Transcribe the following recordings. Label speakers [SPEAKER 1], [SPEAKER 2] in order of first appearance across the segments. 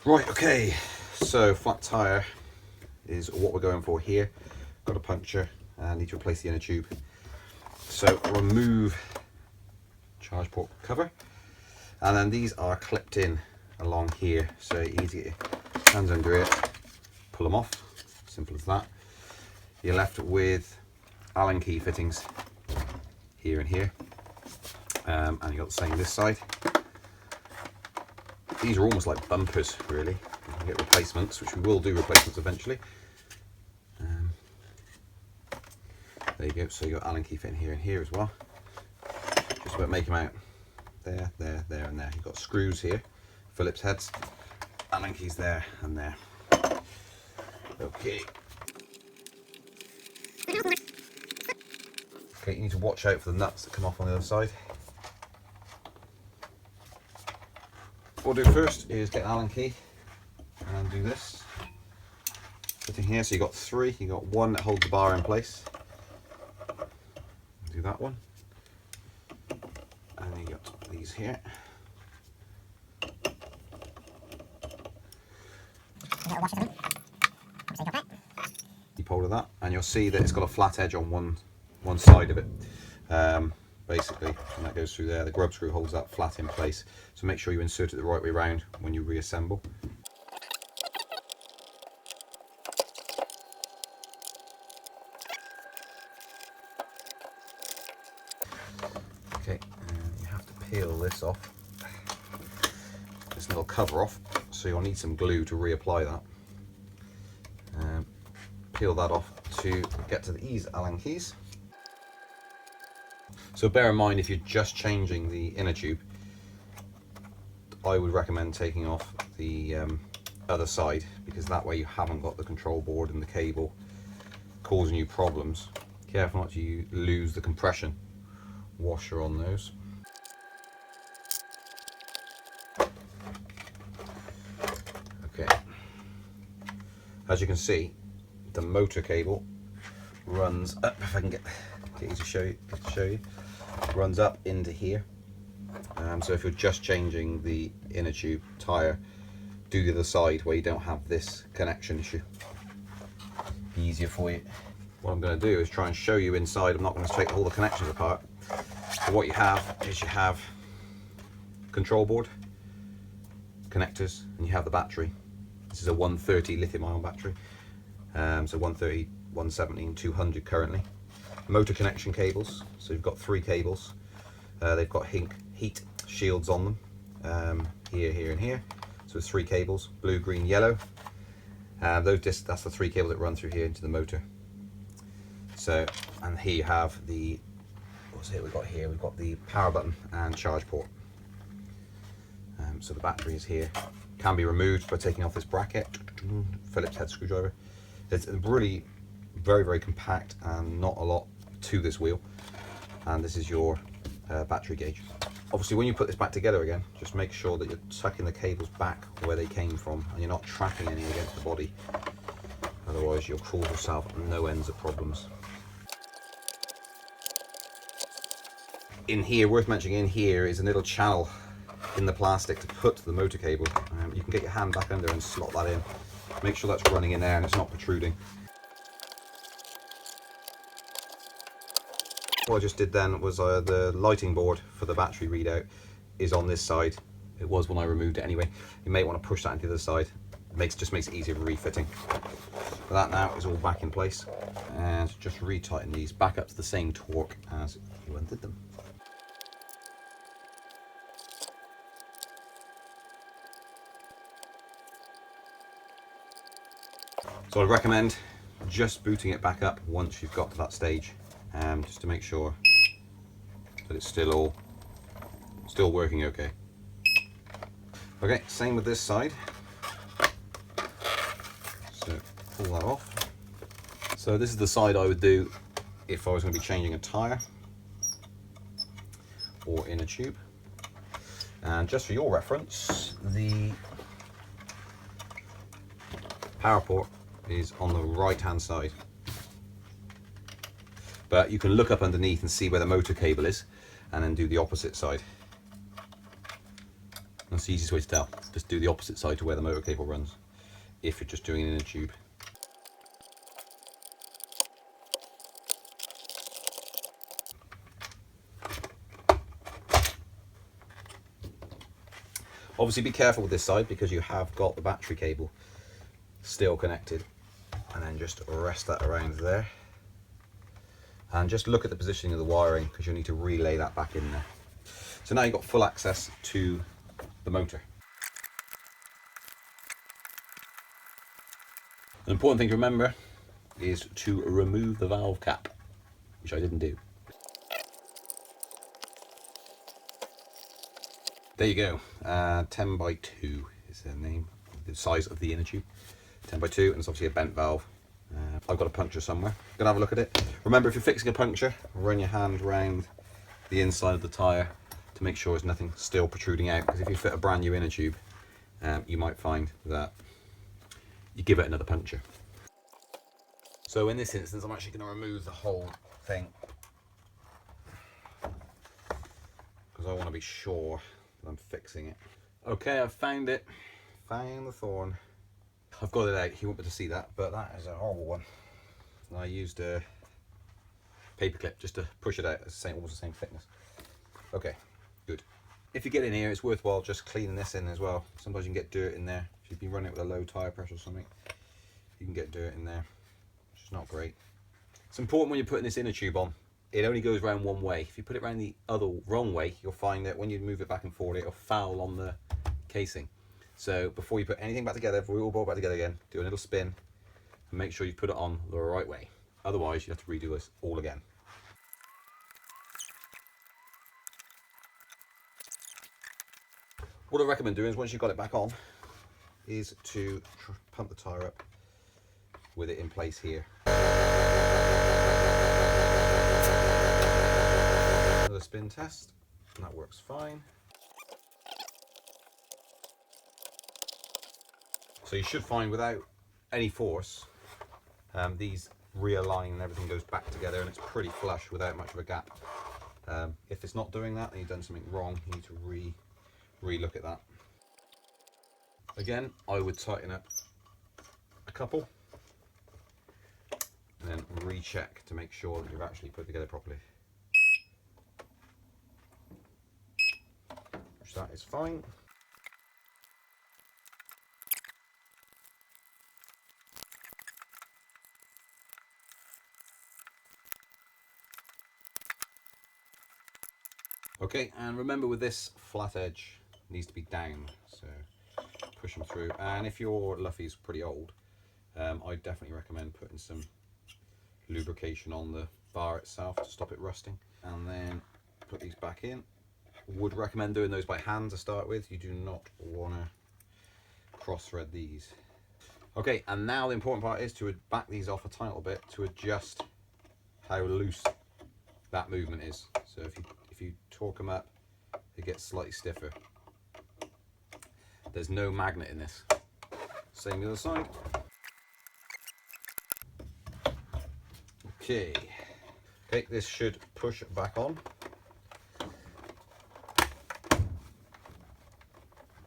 [SPEAKER 1] Right, okay, so flat tyre is what we're going for here. Got a puncture and need to replace the inner tube. So remove charge port cover, and then these are clipped in along here, so you need to get your hands under it, pull them off, simple as that. You're left with Allen key fittings here and here, and you've got the same this side. These are almost like bumpers, really. You can get replacements, which we will do replacements eventually. There you go, so you've got Allen key fitting here and here as well. Just about make them out. There, there, there and there. You've got screws here, Phillips heads, Allen keys there and there. Okay. Okay, you need to watch out for the nuts that come off on the other side. What we'll do first is get an Allen key and do this. Fitting here, so you've got three. You've got one that holds the bar in place. Do that one. And you got these here. Keep hold of that, and you'll see that it's got a flat edge on one side of it. Basically, and that goes through there. The grub screw holds that flat in place, so make sure you insert it the right way around when you reassemble. Okay, and you have to peel this off, this little cover off, so you'll need some glue to reapply that. Peel that off to get to these Allen keys. So bear in mind, if you're just changing the inner tube, I would recommend taking off the other side, because that way you haven't got the control board and the cable causing you problems. Careful not to lose the compression washer on those. Okay, as you can see, the motor cable runs up, if I can get you to show you, runs up into here. So if you're just changing the inner tube tyre, do the other side where you don't have this connection issue. Be easier for you. What I'm going to do is try and show you inside. I'm not going to take all the connections apart. So what you have is you have control board, connectors, and you have the battery. This is a 130 lithium ion battery. So 130, 170 and 200 currently. Motor connection cables, so you've got three cables. They've got heat shields on them, here, here and here. So it's three cables, blue, green, yellow. That's the three cables that run through here into the motor. So, and here you have the, what's it we've got here? We've got the power button and charge port. So the battery is here. Can be removed by taking off this bracket, Phillips head screwdriver. It's really very, very compact and not a lot to this wheel. And this is your battery gauge. Obviously, when you put this back together again, just make sure that you're tucking the cables back where they came from and you're not trapping any against the body. Otherwise, you'll cause yourself no ends of problems. In here, worth mentioning, in here is a little channel in the plastic to put the motor cable. You can get your hand back under and slot that in. Make sure that's running in there and it's not protruding. What I just did then was the lighting board for the battery readout is on this side. It was when I removed it anyway. You may want to push that into the other side. Just makes it easier for refitting. But that now is all back in place, and just retighten these back up to the same torque as you undid them. So I'd recommend just booting it back up once you've got to that stage, just to make sure that it's still working okay. Okay, same with this side. So pull that off. So this is the side I would do if I was going to be changing a tyre or inner tube. And just for your reference, the power port is on the right hand side, but you can look up underneath and see where the motor cable is and then do the opposite side. And That's the easiest way to tell. Just do the opposite side to where the motor cable runs, if you're just doing it in a tube. Obviously be careful with this side because you have got the battery cable still connected, and then just rest that around there. And just look at the positioning of the wiring because you'll need to relay that back in there. So now you've got full access to the motor. An important thing to remember is to remove the valve cap, which I didn't do. There you go, 10 by 2 is the name, the size of the inner tube. 10 by 2, and it's obviously a bent valve. I've got a puncture somewhere. Gonna have a look at it. Remember, if you're fixing a puncture, run your hand around the inside of the tyre to make sure there's nothing still protruding out, because if you fit a brand new inner tube, you might find that you give it another puncture. So in this instance, I'm actually going to remove the whole thing because I want to be sure that I'm fixing it. Okay, I've found it. Found the thorn. I've got it out. You won't be able to see that, but that is a horrible one. And I used a paper clip just to push it out. It's almost the same thickness. Okay, good. If you get in here, it's worthwhile just cleaning this in as well. Sometimes you can get dirt in there. If you've been running it with a low tyre pressure or something, you can get dirt in there, which is not great. It's important when you're putting this inner tube on, it only goes around one way. If you put it around the other wrong way, you'll find that when you move it back and forward, it'll foul on the casing. So before you put anything back together, before we all bolt back together again, do a little spin and make sure you put it on the right way. Otherwise, you have to redo this all again. What I recommend doing is once you've got it back on, is to pump the tyre up with it in place here. Another spin test, and that works fine. So you should find without any force, these realign and everything goes back together, and it's pretty flush without much of a gap. If it's not doing that, then you've done something wrong. You need to re-look at that. Again, I would tighten up a couple and then recheck to make sure that you've actually put it together properly. Which that is fine. Okay, and remember with this, flat edge needs to be down, so push them through. And if your Luffy's pretty old, I'd definitely recommend putting some lubrication on the bar itself to stop it rusting, and then put these back in. Would recommend doing those by hand to start with. You do not want to cross thread these. Okay, and now the important part is to back these off a tiny little bit to adjust how loose that movement is. So if you torque them up, it gets slightly stiffer. There's no magnet in this. Same the other side. Okay, this should push back on.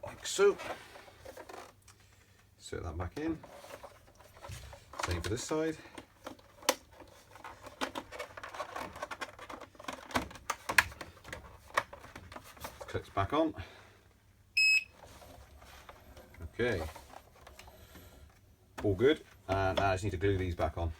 [SPEAKER 1] Like so. Set that back in. Same for this side. Clicks back on. Okay, all good. And now I just need to glue these back on.